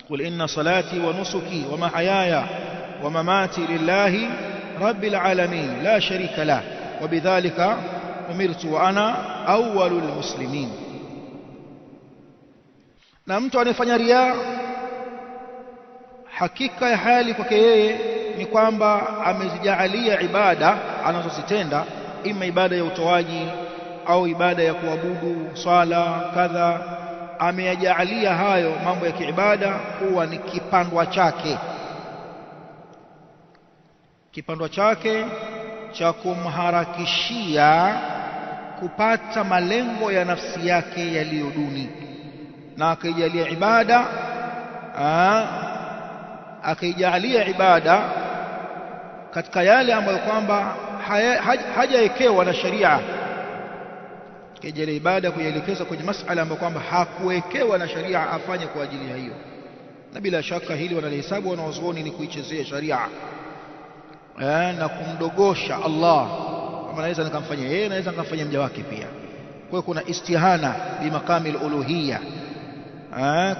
qul inna salati wa nusuki wa mahayaya wa mamati lillahi rabbil alamin la sharika lah wa bidhalika umirtu wa ana awwalul muslimin. Na mtu anayefanya riya, hakika ya hali kwake yeye ni kwamba amezijaalia ibada anazozitenda, ima ibada ya utoaji au ibada ya kuabudu swala kadha, ameyajaalia hayo mambo ya kiibada kuwa ni kipandwa chake cha kumharakishia kupata malengo ya nafsi yake yaliyo duni, na akaijalia ibada katika yale ambayo kwamba hajawekewa na sharia, akijalia ibada kuielekeza kwenye masala ambayo kwamba hakuwekewa na sharia afanye kwa ajili ya hiyo. Na bila shaka hili wanalihesabu wanawazuoni ni kuichezea sharia na kumdogosha Allah, kama naweza nikamfanyia yeye, naweza nikamfanyia mja wake pia. Kwa hiyo kuna istihana bi maqami al-uluhiyya,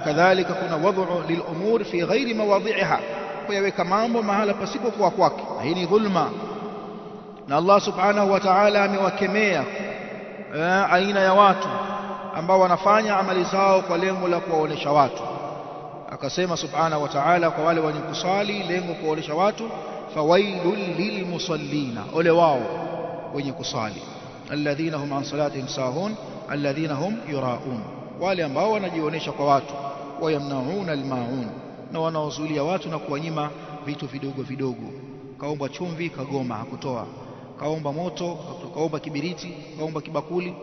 kadhalika kuna wad'u lil'umur fi ghairi mawadhi'iha, kuyaweka mambo mahala pasipokuwa kwake. Hii ni dhulma, na Allah subhanahu wa ta'ala amewakemea aina ya watu ambao wanafanya amali zao kwa lengo la kuwaonesha watu. Akasema subhanahu wa ta'ala kwa wale wenye kusali lengo kuwaonesha watu, fawailul lilmusallina, ole wao wenye kusali, alladhina hum an salatihim sahun alladhina hum yuraun, wale ambao wanajionesha kwa watu, wayamnauna almaun, na wanaozuilia watu na kuwanyima vitu vidogo vidogo. Kaomba chumvi kagoma hakutoa, kaomba moto, kaomba kibiriti, kaomba kibakuli,